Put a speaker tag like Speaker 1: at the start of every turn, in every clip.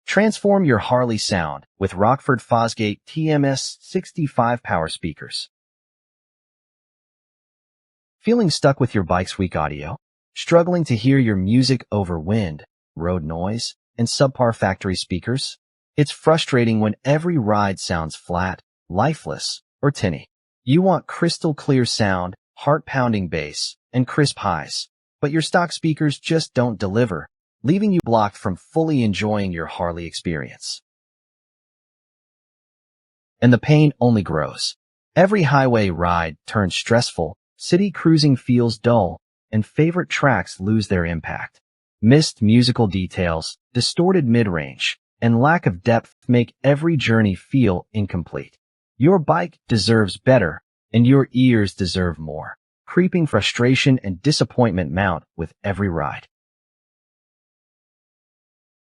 Speaker 1: Transform your Harley sound with Rockford Fosgate TMS65 power speakers. Feeling stuck with your bike's weak audio? Struggling to hear your music over wind, road noise, and subpar factory speakers? It's frustrating when every ride sounds flat, lifeless, or tinny. You want crystal clear sound, heart-pounding bass, and crisp highs, but your stock speakers just don't deliver, leaving you blocked from fully enjoying your Harley experience. And the pain only grows. Every highway ride turns stressful, city cruising feels dull, and favorite tracks lose their impact. Missed musical details, distorted midrange, and lack of depth make every journey feel incomplete. Your bike deserves better, and your ears deserve more. Creeping frustration and disappointment mount with every ride.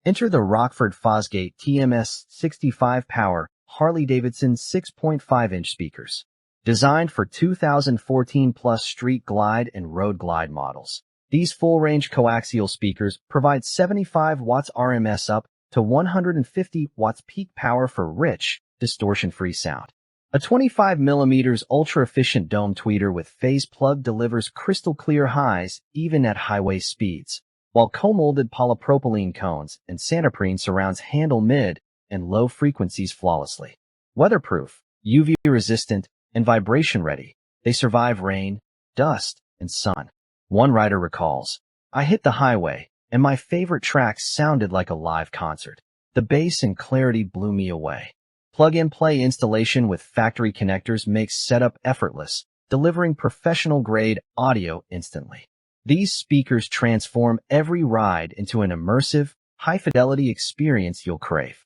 Speaker 1: Enter the Rockford Fosgate TMS65 power Harley-Davidson 6.5-inch speakers. Designed for 2014 plus street glide and road glide models. These full-range coaxial speakers provide 75 watts RMS up to 150 watts peak power for rich, distortion-free sound. A 25mm ultra-efficient dome tweeter with phase plug delivers crystal-clear highs even at highway speeds, while co-molded polypropylene cones and Santoprene surrounds handle mid and low frequencies flawlessly. Weatherproof, UV-resistant, and vibration-ready, they survive rain, dust, and sun. One rider recalls, "I hit the highway, and my favorite tracks sounded like a live concert. The bass and clarity blew me away." Plug-and-play installation with factory connectors makes setup effortless, delivering professional-grade audio instantly. These speakers transform every ride into an immersive, high-fidelity experience you'll crave.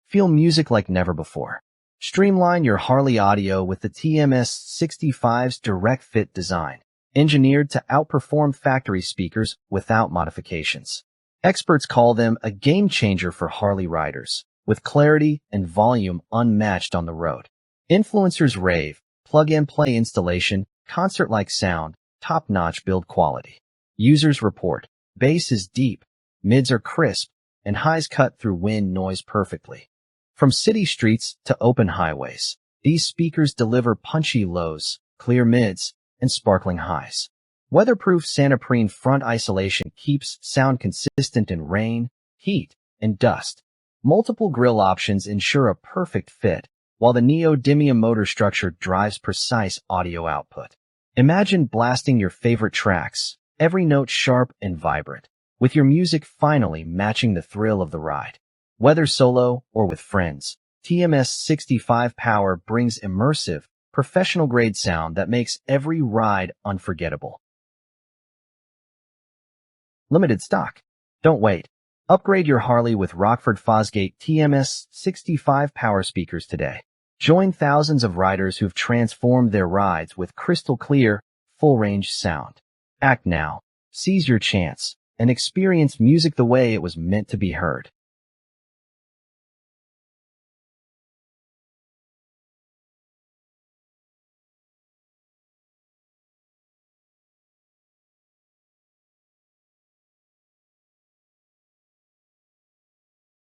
Speaker 1: Feel music like never before. Streamline your Harley audio with the TMS65's direct fit design, engineered to outperform factory speakers without modifications. Experts call them a game-changer for Harley riders, with clarity and volume unmatched on the road. Influencers rave, plug-and-play installation, concert-like sound, top-notch build quality. Users report, bass is deep, mids are crisp, and highs cut through wind noise perfectly. From city streets to open highways, these speakers deliver punchy lows, clear mids, and sparkling highs. Weatherproof Santoprene front isolation keeps sound consistent in rain, heat, and dust. Multiple grille options ensure a perfect fit, while the Neodymium motor structure drives precise audio output. Imagine blasting your favorite tracks, every note sharp and vibrant, with your music finally matching the thrill of the ride. Whether solo or with friends, TMS65 power brings immersive, professional-grade sound that makes every ride unforgettable. Limited stock. Don't wait. Upgrade your Harley with Rockford Fosgate TMS65 power speakers today. Join thousands of riders who've transformed their rides with crystal-clear, full-range sound. Act now. Seize your chance and experience music the way it was meant to be heard.